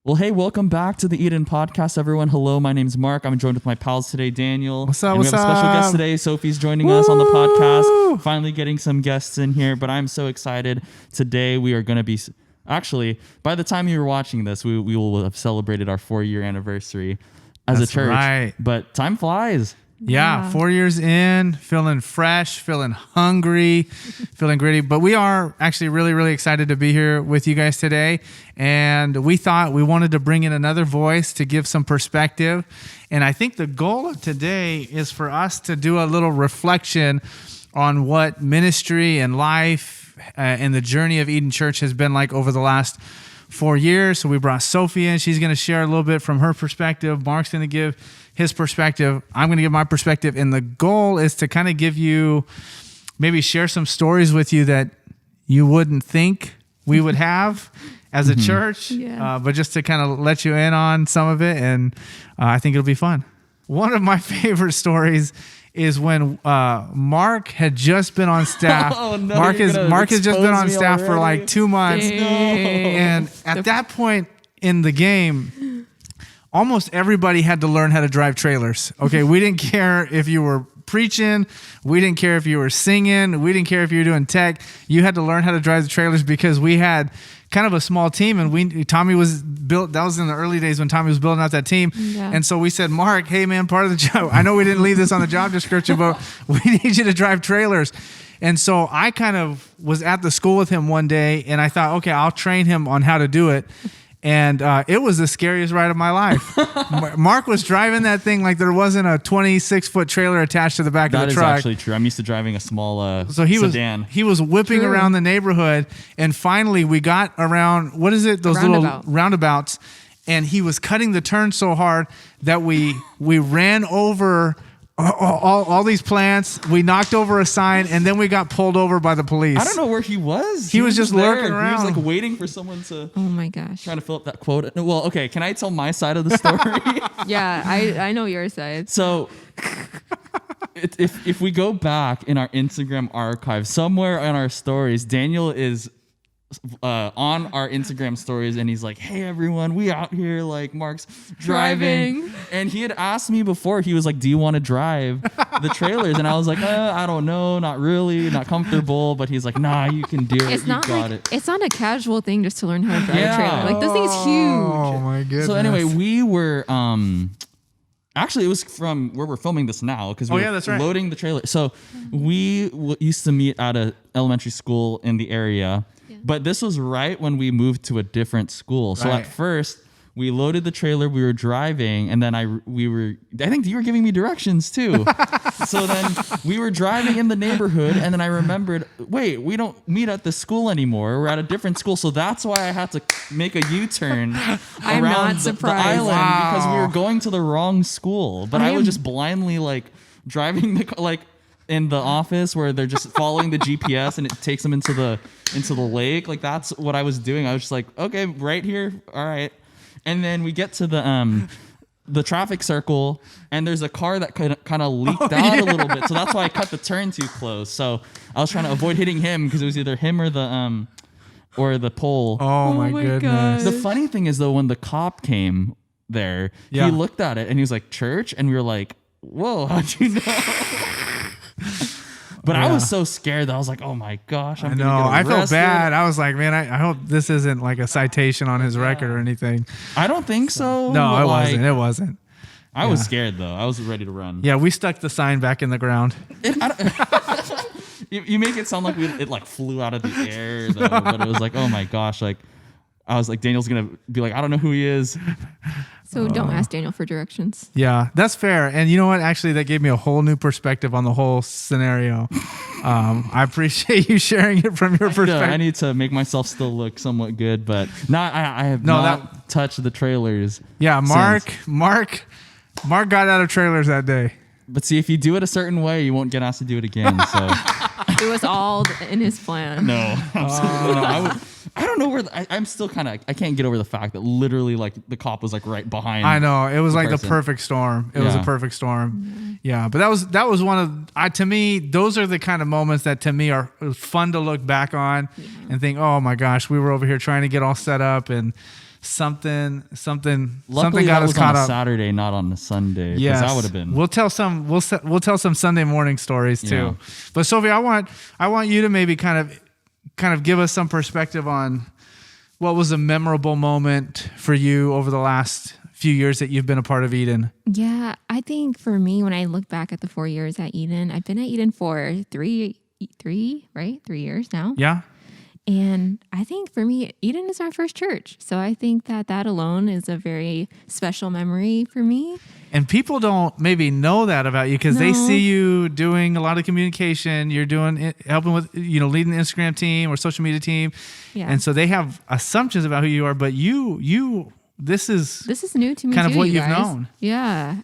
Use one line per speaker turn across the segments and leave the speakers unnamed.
Well, hey, welcome back to the Eden Podcast, everyone. Hello, my name's Mark. I'm joined with my pals today, Daniel.
What's up,
and
what's
we have a special
up?
guest today. Sophie's joining us on the podcast. Finally getting some guests in here, but I'm so excited. Today, we are going to be... Actually, by the time you're watching this, we will have celebrated our 4-year anniversary as a church.
Right.
But time flies.
Yeah, 4 years in, feeling fresh, feeling hungry, feeling gritty. But we are actually really, really excited to be here with you guys today. And we thought we wanted to bring in another voice to give some perspective. And I think the goal of today is for us to do a little reflection on what ministry and life and the journey of Eden Church has been like over the last 4 years. So we brought Sophie in. She's going to share a little bit from her perspective. Mark's going to give his perspective. I'm going to give my perspective. And the goal is to kind of give you, maybe share some stories with you that you wouldn't think we would have as a church, but just to kind of let you in on some of it. And I think it'll be fun. One of my favorite stories is when Mark had just been on staff.
Oh, no,
Mark has just been on staff
already?
for like 2 months.
No.
And at that point in the game, almost everybody had to learn how to drive trailers. Okay, we didn't care if you were preaching. We didn't care if you were singing. We didn't care if you were doing tech. You had to learn how to drive the trailers because we had kind of a small team, and Tommy was built. That was in the early days when Tommy was building out that team.
Yeah.
And so we said, Mark, hey man, part of the job, I know we didn't leave this on the job description, but we need you to drive trailers. And so I kind of was at the school with him one day, and I thought, okay, I'll train him on how to do it. And it was the scariest ride of my life. Mark was driving that thing like there wasn't a 26-foot trailer attached to the back of the truck.
That is actually true. I'm used to driving a small
So he
sedan.
he was whipping around the neighborhood, and finally we got around, what is it? Those little roundabouts, and he was cutting the turn so hard that we ran over all these plants. We knocked over a sign, and then we got pulled over by the police.
I don't know where he was.
He was just lurking around.
He was like waiting for someone to...
Oh my gosh.
Trying to fill up that quota. No, well, okay. Can I tell my side of the story?
Yeah, I know your side.
So, if we go back in our Instagram archive, somewhere in our stories, Daniel is on our Instagram stories, and he's like, "Hey everyone, we out here, like Mark's driving." And he had asked me before. He was like, "Do you want to drive the trailers?" And I was like, "I don't know, not really, not comfortable." But he's like, "Nah, you can do it.
It's
You
not
got
like
it."
it's not a casual thing just to learn how to drive
Yeah.
a trailer. Like this thing is huge.
Oh my goodness.
So anyway, we were actually it was from where we're filming this now because we were
that's right.
loading the trailer. So we used to meet at a elementary school in the area, but this was right when we moved to a different school. So
Right.
at first we loaded the trailer, we were driving, and then I think you were giving me directions too. So then we were driving in the neighborhood, and then I remembered, wait, we don't meet at this school anymore. We're at a different school. So that's why I had to make a U-turn
I'm
around
not
the
surprised.
island because we
Wow.
were going to the wrong school. But I was just blindly like driving the like in the office where they're just following the GPS and it takes them into the lake. Like that's what I was doing. I was just like, okay, right here. All right. And then we get to the traffic circle, and there's a car that kind of leaked out a little bit. So that's why I cut the turn too close. So I was trying to avoid hitting him because it was either him or the pole.
Oh my
my
goodness.
God.
The funny thing is though, when the cop came there,
Yeah.
he looked at it and he was like, "Church?" And we were like, "Whoa, how'd you know?" But I was so scared that I was like, "Oh my gosh, I'm
I know.
gonna
I
get
felt
arrested."
bad. I was like, man, I hope this isn't like a citation on his record or anything.
I don't think so.
No,
but
it
like,
wasn't. It wasn't.
I was scared though. I was ready to run.
Yeah, we stuck the sign back in the ground.
You make it sound like it like flew out of the air though, but it was like, oh my gosh, like I was like, Daniel's gonna be like, I don't know who he is.
So don't ask Daniel for directions.
Yeah, that's fair. And you know what? Actually, that gave me a whole new perspective on the whole scenario. I appreciate you sharing it from your perspective.
I need to make myself still look somewhat good, but I have not touched the trailers.
Yeah,
since.
Mark got out of trailers that day.
But see, if you do it a certain way, you won't get asked to do it again. So
It was all in his plan.
no, absolutely not. I don't know where I'm still kind of I can't get over the fact that literally like the cop was like right behind.
I know it was like
person.
the perfect storm. It was a perfect storm. Yeah, but that was one of to me those are the kind of moments that to me are fun to look back on and think, oh my gosh, we were over here trying to get all set up and something
Luckily,
got
that
us
was
caught
on a
up.
Saturday, not on a Sunday. 'Cause
Yes,
that would have been.
We'll tell some Sunday morning stories too.
Yeah.
But Sophie, I want you to maybe kind of give us some perspective on what was a memorable moment for you over the last few years that you've been a part of Eden.
Yeah, I think for me, when I look back at the 4 years at Eden, I've been at Eden for three, right? 3 years now.
Yeah.
And I think for me, Eden is our first church. So I think that alone is a very special memory for me.
And people don't maybe know that about you because they
No.
see you doing a lot of communication. You're helping with, leading the Instagram team or social media team.
Yeah.
And so they have assumptions about who you are, but this is
new to me
kind of
too,
what
you
you've
guys.
known.
Yeah.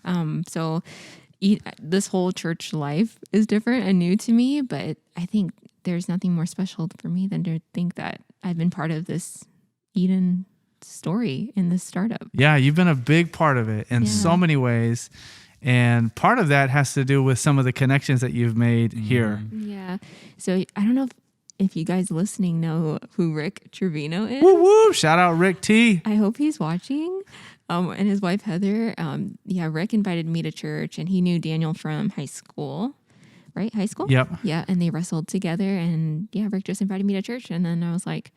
So this whole church life is different and new to me, but I think there's nothing more special for me than to think that I've been part of this Eden story in this startup.
Yeah, you've been a big part of it in so many ways. And part of that has to do with some of the connections that you've made here.
Yeah. So I don't know if you guys listening know who Rick Trevino is.
Woo woo! Shout out Rick T.
I hope he's watching. And his wife Heather. Rick invited me to church, and he knew Daniel from high school. Right? High school?
Yep.
Yeah. And they wrestled together. And Rick just invited me to church. And then I was like,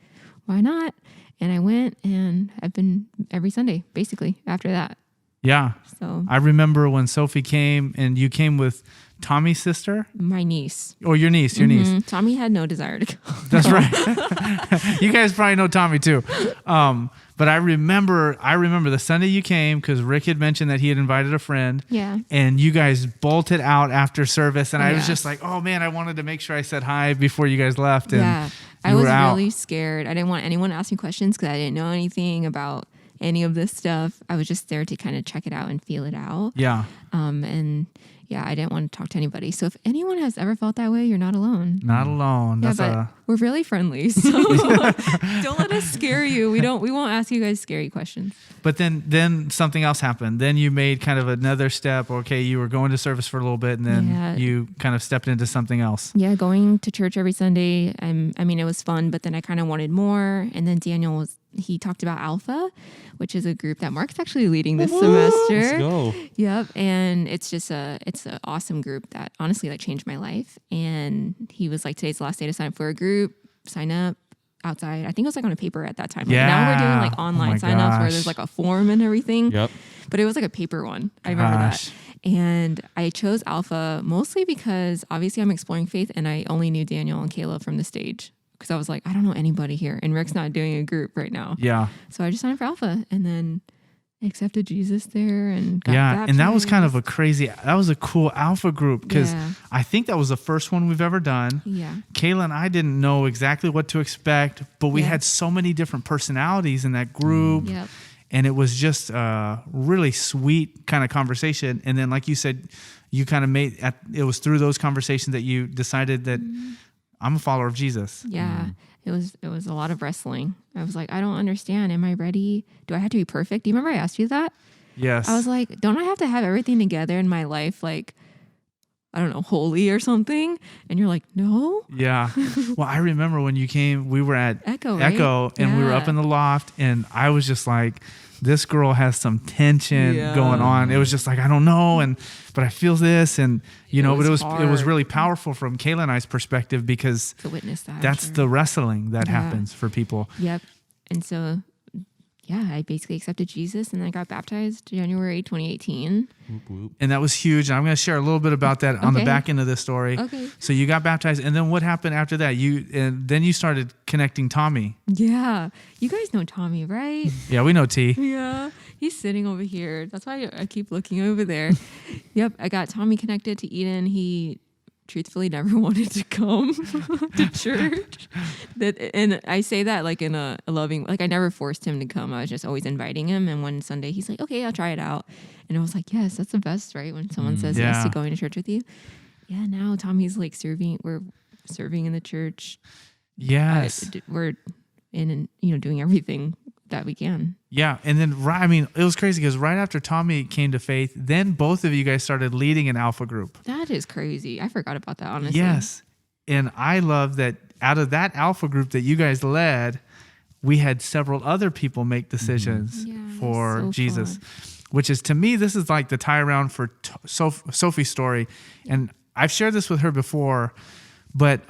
why not? And I went, and I've been every Sunday, basically, after that.
Yeah.
So
I remember when Sophie came, and you came with Tommy's sister?
my niece.
Or your niece, niece.
Tommy had no desire to go.
That's right. You guys probably know Tommy too. But I remember the Sunday you came because Rick had mentioned that he had invited a friend.
Yeah.
And you guys bolted out after service. And I was
Yeah.
just like, oh man, I wanted to make sure I said hi before you guys left. And
Yeah. I
you
was
were out.
really scared. I didn't want anyone to ask me questions because I didn't know anything about any of this stuff. I was just there to kind of check it out and feel it out.
Yeah.
I didn't want to talk to anybody. So if anyone has ever felt that way, you're not alone.
Not alone.
Yeah,
That's
but we're really friendly. So don't let us scare you. We won't ask you guys scary questions.
But then something else happened. Then you made kind of another step. Okay, you were going to service for a little bit, and then you kind of stepped into something else.
Yeah, going to church every Sunday. It was fun, but then I kind of wanted more. And then Daniel he talked about Alpha, which is a group that Mark's actually leading this semester.
Let's go.
Yep, and it's an awesome group that honestly changed my life. And he was like, today's the last day to sign up for a group. Sign up outside. I think it was on a paper at that time.
Yeah.
Now we're doing online sign-ups where
gosh.
there's a form and everything.
Yep.
But it was a paper one. I remember
Gosh.
that. And I chose Alpha mostly because obviously I'm exploring faith, and I only knew Daniel and Kayla from the stage. Because I was like, I don't know anybody here, and Rick's not doing a group right now.
Yeah.
So I just signed up for Alpha, and then accepted Jesus there, and got
Yeah, and that was kind of
baptized.
that was a cool Alpha group because
Yeah.
I think that was the first one we've ever done.
Yeah.
Kayla and I didn't know exactly what to expect, but we
Yeah.
had so many different personalities in that group.
Yep.
And it was just a really sweet kind of conversation. And then, like you said, you kind of it was through those conversations that you decided that I'm a follower of Jesus.
Yeah. It was a lot of wrestling. I was like, I don't understand. Am I ready? Do I have to be perfect? Do you remember I asked you that?
Yes.
I was like, don't I have to have everything together in my life? Like, I don't know, holy or something? And you're like, no.
Yeah. Well, I remember when you came, we were at
Echo, right?
and we were up
Yeah.
in the loft, and I was just like, this girl has some tension
Yeah.
going on. It was just like, I don't know. But I feel this. And,
It
but
was
it was
hard.
really powerful from Kayla and I's perspective because
To witness that. I'm
that's
sure.
the wrestling that
Yeah.
happens for people.
Yep. And so, I basically accepted Jesus, and I got baptized January 2018.
Whoop, whoop.
And that was huge. And I'm going to share a little bit about that on the
Okay.
back end of this story.
Okay.
So you got baptized. And then what happened after that? Then you started connecting Tommy.
Yeah. You guys know Tommy, right?
Yeah, we know T.
Yeah. He's sitting over here. That's why I keep looking over there. Yep. I got Tommy connected to Eden. He truthfully never wanted to come to church. And I say that like in a loving, like I never forced him to come. I was just always inviting him. And one Sunday he's like, okay, I'll try it out. And I was like, yes, that's the best, right? When someone says yes
Yeah.
to going to church with you. Yeah. Now Tommy's like we're serving in the church.
Yes.
We're in, doing everything that we can.
Yeah, and then it was crazy because right after Tommy came to faith, then both of you guys started leading an Alpha group.
That is crazy. I forgot about that, honestly.
Yes, and I love that out of that Alpha group that you guys led, we had several other people make decisions for
so
Jesus,
fun.
which is, to me, this is like the tie around for Sophie's story. And I've shared this with her before, but,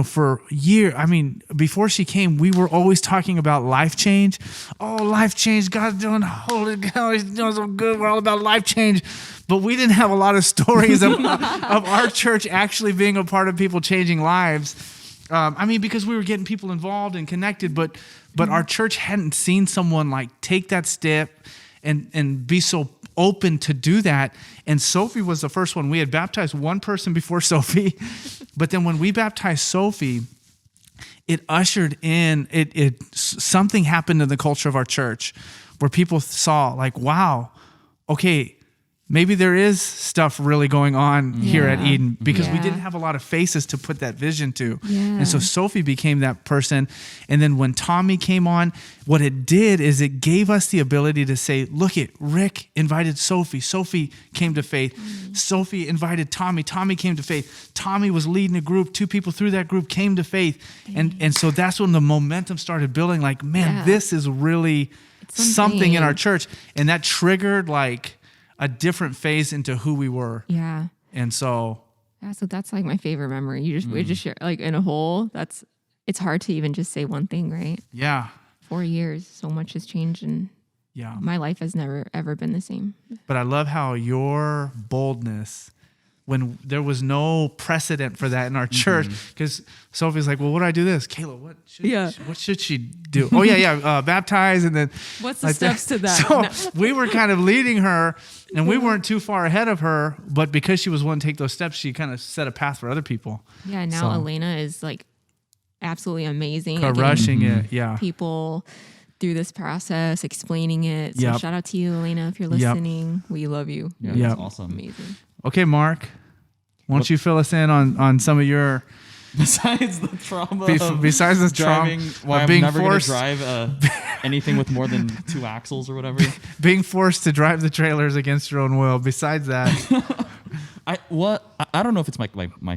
for a year, before she came, we were always talking about life change. Oh, life change. God's doing holy God, he's doing so good. We're all about life change. But we didn't have a lot of stories of our church actually being a part of people changing lives. Because we were getting people involved and connected, but our church hadn't seen someone like take that step and be so open to do that. And Sophie was the first one. We had baptized one person before Sophie, but then when we baptized Sophie, it ushered in, something happened in the culture of our church where people saw like, wow, okay, maybe there is stuff really going on here at Eden, because we didn't have a lot of faces to put that vision to.
Yeah.
And so Sophie became that person. And then when Tommy came on, what it did is it gave us the ability to say, look it, Rick invited Sophie. Sophie came to faith. Sophie invited Tommy. Tommy came to faith. Tommy was leading a group. 2 people through that group came to faith. And so that's when the momentum started building, like, man, this is really something in our church. And that triggered like a different phase into who we were.
Yeah.
And so.
Yeah, so that's like my favorite memory. We just share like in a whole, it's hard to even just say one thing, right?
Yeah.
4 years, so much has changed, and my life has never ever been the same.
But I love how your boldness, when there was no precedent for that in our church, because Sophie's like, well, what do I do this? Kayla, what should she do? Oh, baptize, and then
what's the steps to that?
So we were kind of leading her, and we weren't too far ahead of her, but because she was willing to take those steps, she kind of set a path for other people.
Yeah, now Elena is like absolutely amazing.
Rushing it,
people through this process, explaining it. So shout out to you, Elena, if you're listening. We love you.
Yeah, that's awesome.
Amazing.
Okay, Mark, why don't you fill us in on some of your...
Besides the trauma
besides the
driving, why I'm
being
never going to
forced
drive anything with more than 2 axles or whatever.
Being forced to drive the trailers against your own will. Besides that...
I don't know if it's my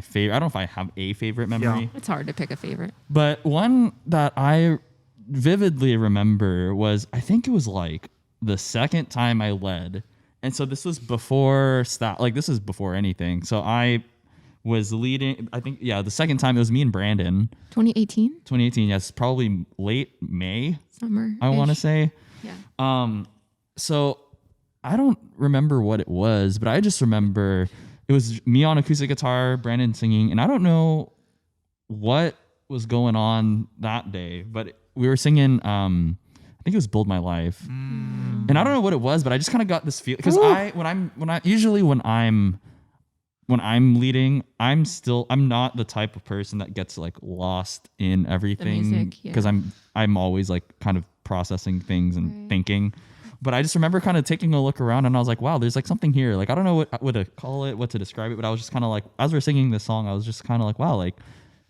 favorite. I don't know if I have a favorite memory.
Yeah. It's hard to pick a favorite.
But one that I vividly remember was, I think it was like the second time I led. And so this was before this is before anything. So I was leading, I think, the second time it was me and Brandon.
2018?
2018, yes, probably late May.
Summer.
I want to say.
Yeah.
So I don't remember what it was, but I just remember it was me on acoustic guitar, Brandon singing, and I don't know what was going on that day, but we were singing, I think it was Build My Life. And I don't know what it was, but I just kind of got this feeling, because when I'm leading, I'm not the type of person that gets like lost in everything, because I'm always like kind of processing things and thinking. But I just remember kind of taking a look around, and I was like, wow, there's like something here. Like, I don't know what to call it, what to describe it, but I was just kind of like, as we're singing this song, I was just kind of like, wow, like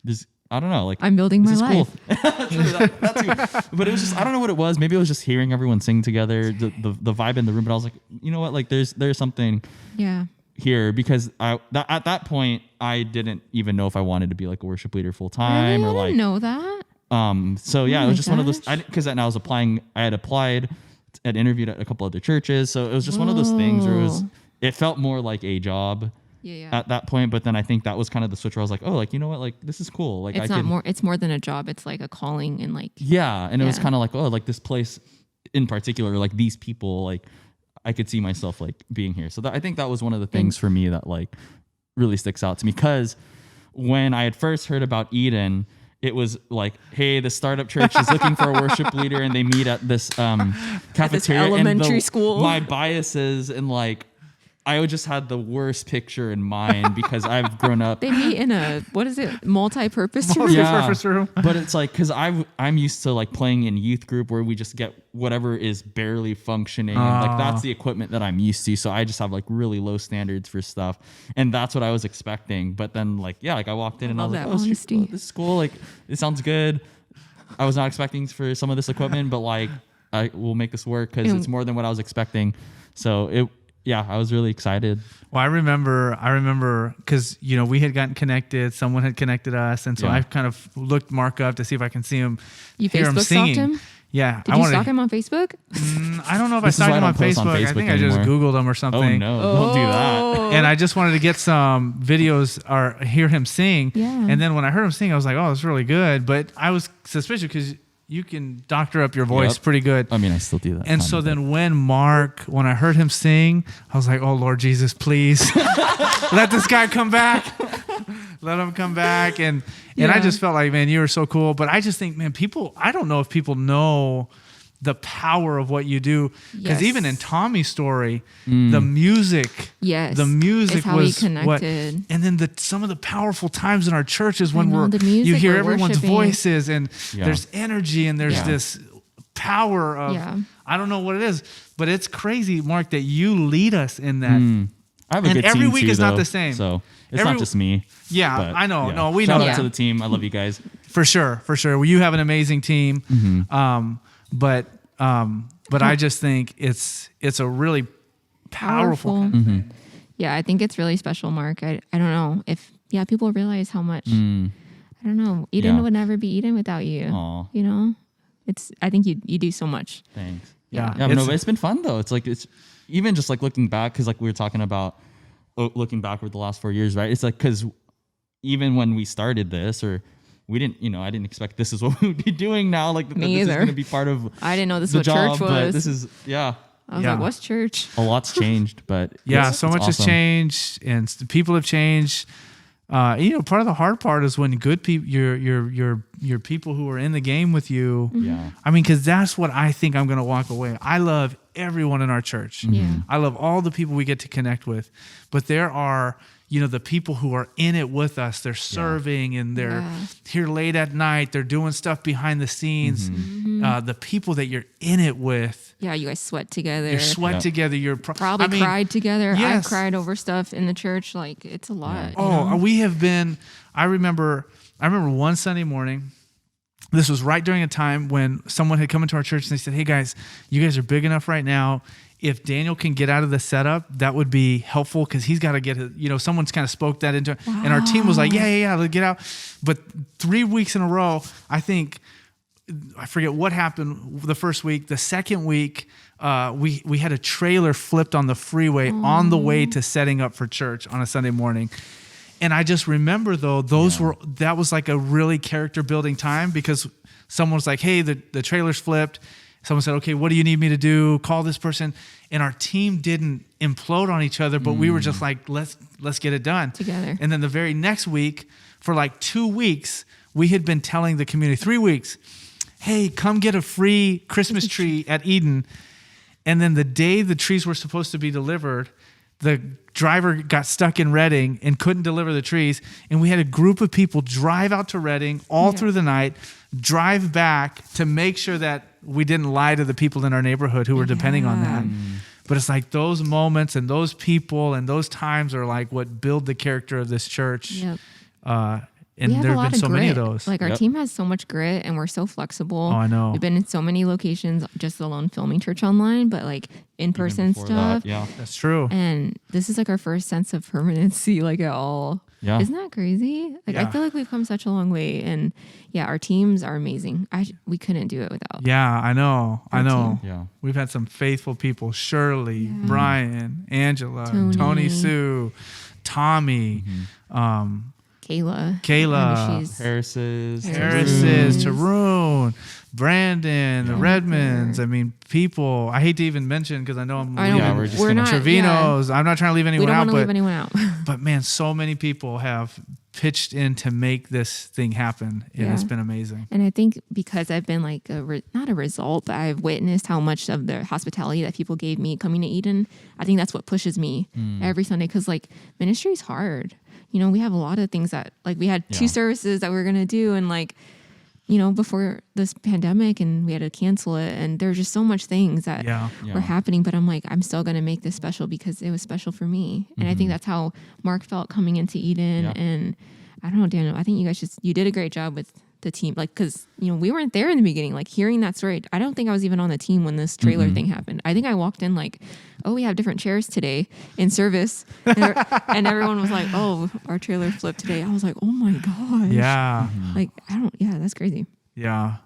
this, I don't know, like
I'm building my life.
Cool. True, that too. But it was just, I don't know what it was. Maybe it was just hearing everyone sing together, the vibe in the room. But I was like, you know what, like there's something here, because at that point I didn't even know if I wanted to be like a worship leader full time or like.
I didn't know that.
So yeah, it was just one of those. Because I was applying. I had applied. I'd interviewed at a couple other churches, so it was just one of those things where it felt more like a job at that point. But then I think that was kind of the switch where I was like, oh, like, you know what, like this is cool. Like
it's more than a job. It's like a calling, and like
it was kind of like, oh, like this place in particular, like these people, like I could see myself like being here. So I think that was one of the things for me that like really sticks out to me, because when I had first heard about Eden, it was like, hey, the startup church is looking for a worship leader, and they meet at this cafeteria.
This elementary school.
My biases and like, I just had the worst picture in mind because I've grown up.
They meet in a, what is it, multi-purpose room?
Multi-purpose room.
But it's like, because I'm used to like playing in youth group where we just get whatever is barely functioning. And like that's the equipment that I'm used to. So I just have like really low standards for stuff. And that's what I was expecting. But then like, I walked in and I was like, oh, this is cool. Like, it sounds good. I was not expecting for some of this equipment, but like, I will make this work because it's more than what I was expecting. So yeah, I was really excited.
Well, I remember because, we had gotten connected, someone had connected us. And so
Yeah.
I kind of looked Mark up to see if I can see him,
You
hear him
Facebook
singing.
stalked him?
Yeah.
Did you stalk him on Facebook?
I don't know if
This is
I stalked
why I
him on
don't post
Facebook.
on
I
Facebook
think I just
anymore.
Googled him or
Oh
something.
no, don't do that.
Oh.
And I just wanted to get some videos or hear him sing.
Yeah.
And then when I heard him sing, I was like, oh, it's really good. But I was suspicious because you can doctor up your voice
Yep.
pretty good.
I mean, I still do that.
And so then when I heard him sing, I was like, oh, Lord Jesus, please let this guy come back. Let him come back. And I
Yeah.
just felt like, man, you were so cool. But I just think, man, I don't know if people know the power of what you do. Because
Yes.
even in Tommy's story, the music,
Yes.
the music
It's how we
was what,
connected.
and then some of the powerful times in our church is when
know, the
you
music,
hear
we're
everyone's
worshiping.
voices and
Yeah.
there's energy and there's
Yeah.
this power of,
Yeah.
I don't know what it is, but it's crazy, Mark, that you lead us in that.
I have a
and
good
every
team
week
too,
is not
though,
the same.
So it's
Every-
not just me.
Yeah,
but,
I know.
yeah.
No, we
Shout
know
out
that.
to the team. I love you guys.
For sure. Well, you have an amazing team. But I just think it's a really powerful.
Yeah, I think it's really special, Mark. I don't know if people realize how much. I don't know. Eden
Yeah.
would never be Eden without you.
Aw.
You know, I think you do so much.
Thanks.
Yeah.
Yeah, but it's been fun though. It's like it's even just like looking back because like we were talking about looking back over the last 4 years, right? It's like because even when we started this, or we didn't, I didn't expect this is what we would be doing now. Like that
Me
this is
either.
going to be part of
I didn't know this
the
what
job,
church
but
was.
this is
I was
Yeah.
like, what's church?
a lot's changed, but
Yeah,
it's
so much has
awesome.
changed, and the people have changed. Part of the hard part is when good people, your people who are in the game with you.
Yeah.
I mean, because that's what I think I'm going to walk away. I love everyone in our church.
Yeah.
I love all the people we get to connect with, but there are, the people who are in it with us. They're serving and they're
Yeah.
here late at night. They're doing stuff behind the scenes. The people that you're in it with,
Yeah, you guys sweat together.
you sweat
Yeah.
together. You're
Probably cried together.
yes.
I cried over stuff in the church. Like it's a lot. you
Oh,
know?
we have been. I remember one Sunday morning. This was right during a time when someone had come into our church and they said, "Hey guys, you guys are big enough right now. If Daniel can get out of the setup, that would be helpful because he's got to get his." Someone's kind of spoke that into, and our team was like, "Yeah, let's get out." But 3 weeks in a row, I forget what happened the first week. The second week, we had a trailer flipped on the freeway on the way to setting up for church on a Sunday morning. And I just remember though, that was like a really character building time because someone was like, "Hey, the trailer's flipped." Someone said, "Okay, what do you need me to do? Call this person." And our team didn't implode on each other, but we were just like, let's get it done
Together.
And then the very next week, for like 2 weeks, we had been telling the community, 3 weeks, "Hey, come get a free Christmas tree at Eden." And then the day the trees were supposed to be delivered, the driver got stuck in Reading and couldn't deliver the trees. And we had a group of people drive out to Reading all through the night, drive back to make sure that we didn't lie to the people in our neighborhood who were depending on that. But it's like those moments and those people and those times are like what build the character of this church.
Yep.
And
We have
there
a
have
lot
been
of
so
grit.
many of those.
Like our
Yep.
team has so much grit, and we're so flexible.
Oh, I know.
We've been in so many locations, just alone filming church online, but like in person
before
stuff.
that, yeah.
That's true.
And this is like our first sense of permanency, like at all.
Yeah.
Isn't that crazy? Like
Yeah.
I feel like we've come such a long way, and our teams are amazing. We couldn't do it without.
Yeah, I know.
Yeah.
We've had some faithful people: Shirley, Brian, Angela,
Tony.
Tony Sue, Tommy,
Kayla.
Kayla,
I know she's
Harris's.
Harris's, Tarun, Brandon, the Redmonds. I mean, people. I hate to even mention because I know I'm
I know.
leaving.
we're just
we're
gonna-
not.
Trevino's. I'm not trying to leave
We
anyone
don't
out,
want to
but
leave anyone out.
but man, so many people have pitched in to make this thing happen, and it's
Yeah.
been amazing.
And I think because I've been like not a result, but I've witnessed how much of the hospitality that people gave me coming to Eden. I think that's what pushes me every Sunday, because like ministry is hard. We have a lot of things that like we had
Yeah.
2 services that we were gonna do, and like before this pandemic, and we had to cancel it, and there's just so much things that
Yeah.
were happening. But I'm like, I'm still gonna make this special because it was special for me, and I think that's how Mark felt coming into Eden.
Yeah.
And I don't know, Daniel. I think you guys you did a great job with the team, like, because we weren't there in the beginning, like hearing that story. I don't think I was even on the team when this trailer thing happened. I think I walked in like, oh, we have different chairs today in service, and everyone was like, oh, our trailer flipped today. I was like, oh my gosh.
Yeah.
Like that's crazy.
Yeah.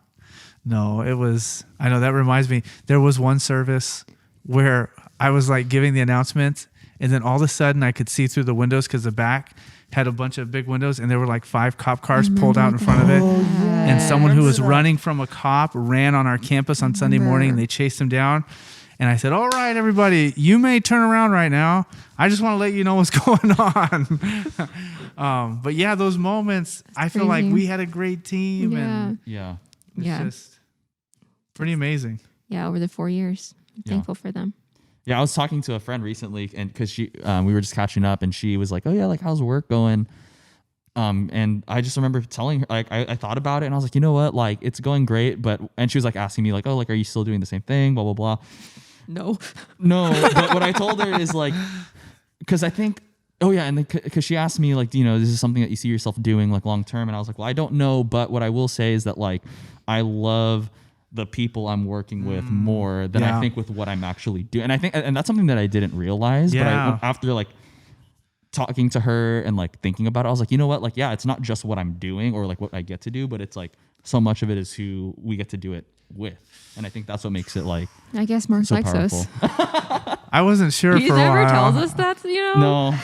No, it was, I know, that reminds me, there was one service where I was like giving the announcement, and then all of a sudden I could see through the windows because the back had a bunch of big windows, and there were like 5 cop cars pulled out in front of it. And someone who was running from a cop ran on our campus on Sunday morning, and they chased him down. And I said, all right, everybody, you may turn around right now. I just want to let you know what's going on. But yeah, those moments, I feel like we had a great team. And it's just pretty amazing.
Yeah, over the 4 years. I'm thankful for them.
Yeah, I was talking to a friend recently, and because we were just catching up, and she was like, "Oh yeah, like how's work going?" And I just remember telling her, like, I thought about it, and I was like, you know what, like it's going great, and she was like asking me like, "Oh, like are you still doing the same thing?" Blah blah blah.
No.
But what I told her is like, because I think, oh yeah, and because she asked me like, this is something that you see yourself doing like long term, and I was like, well, I don't know, but what I will say is that like I love the people I'm working with more than I think with what I'm actually doing. And I think, and that's something that I didn't realize, but after like talking to her and like thinking about it, I was like, you know what? Like, yeah, it's not just what I'm doing or like what I get to do, but it's like so much of it is who we get to do it with. And I think that's what makes it like,
I guess Mark
so
likes
powerful.
us.
I wasn't sure
He
for a
never
while.
tells us that,
No.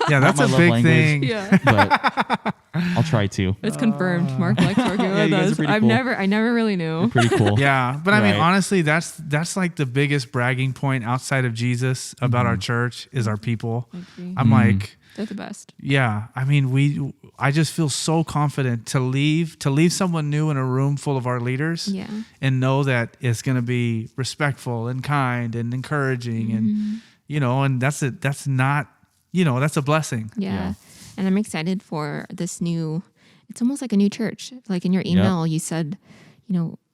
Yeah, that's
Not
a
my
big
love
thing.
Yeah.
But I'll try to.
It's confirmed. Mark likes working
Yeah,
with
you guys are
us.
pretty cool.
I never really knew.
Pretty cool.
Yeah, but I mean,
Right.
honestly, that's like the biggest bragging point outside of Jesus about our church is our people.
I agree.
I'm like,
They're the best.
yeah, I mean, I just feel so confident to leave someone new in a room full of our leaders
Yeah.
and know that it's going to be respectful and kind and encouraging and, and that's a blessing.
Yeah. And I'm excited for this it's almost like a new church. Like in your email, you said,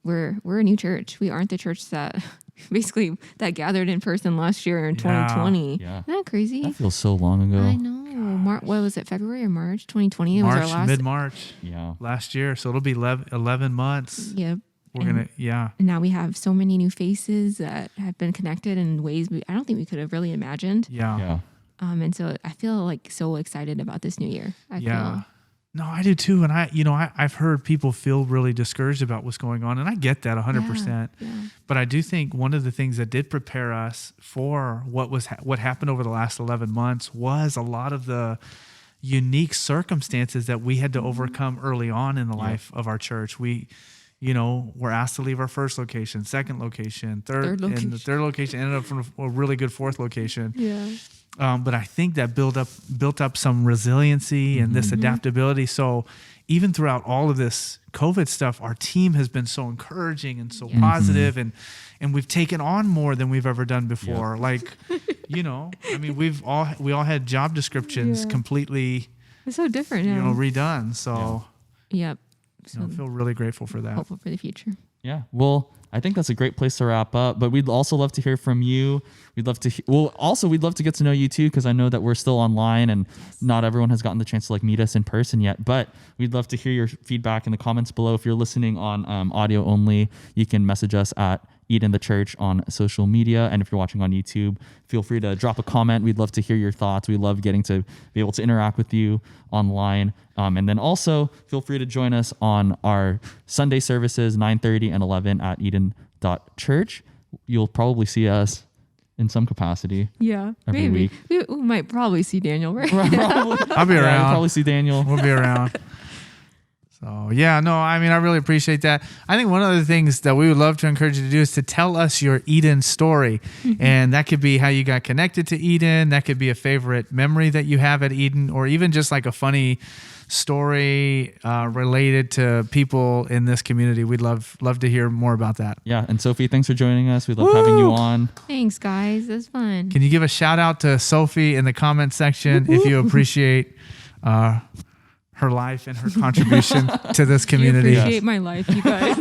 we're a new church. We aren't the church that basically that gathered in person last year in 2020.
Yeah.
Isn't that crazy?
That feels so long ago.
I know. What was it, February or March 2020? It was our last.
Mid-March
Yeah.
last year. So it'll be 11 months.
Yep.
We're going to,
And now we have so many new faces that have been connected in ways I don't think we could have really imagined.
Yeah.
And so I feel like so excited about this new year. I feel.
No, I do too. And I've heard people feel really discouraged about what's going on. And I get that 100%.
Yeah.
But I do think one of the things that did prepare us for what happened over the last 11 months was a lot of the unique circumstances that we had to overcome early on in the life of our church. We, were asked to leave our first location, second location, third
location.
and the third location ended up from a really good fourth location.
Yeah.
But I think that built up some resiliency and this adaptability. So even throughout all of this COVID stuff, our team has been so encouraging and so positive, and we've taken on more than we've ever done before.
Yeah.
Like, I mean, we all had job descriptions completely,
It's so different now.
redone. So
Yep. So
I feel really grateful for that.
hopeful for the future.
Yeah. Well, I think that's a great place to wrap up, but we'd also love to hear from you. We'd love to, we'd love to get to know you too, because I know that we're still online and not everyone has gotten the chance to like meet us in person yet, but we'd love to hear your feedback in the comments below. If you're listening on audio only, you can message us at Eden the Church on social media. And if you're watching on YouTube, feel free to drop a comment. We'd love to hear your thoughts. We love getting to be able to interact with you online. And then also feel free to join us on our Sunday services, 9:30 and 11 at Eden.Church. You'll probably see us in some capacity.
Yeah.
Every
Maybe.
week.
We might probably see Daniel, right?
I'll be
Yeah,
around.
you'll probably see Daniel.
We'll be around. So, yeah, no, I mean, I really appreciate that. I think one of the things that we would love to encourage you to do is to tell us your Eden story. And that could be how you got connected to Eden. That could be a favorite memory that you have at Eden, or even just like a funny story related to people in this community. We'd love to hear more about that.
Yeah. And Sophie, thanks for joining us. We love having you on.
Thanks, guys. It was fun.
Can you give a shout out to Sophie in the comment section if you appreciate her life and her contribution to this community?
You appreciate my life, you guys.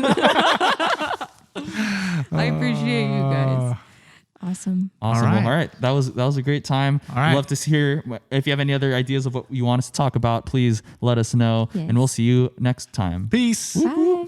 I appreciate you guys. Awesome.
Awesome.
All right.
Well, all right. That was a great time.
All right.
Love to hear. If you have any other ideas of what you want us to talk about, please let us know.
Yes.
And we'll see you next time.
Peace.
Bye.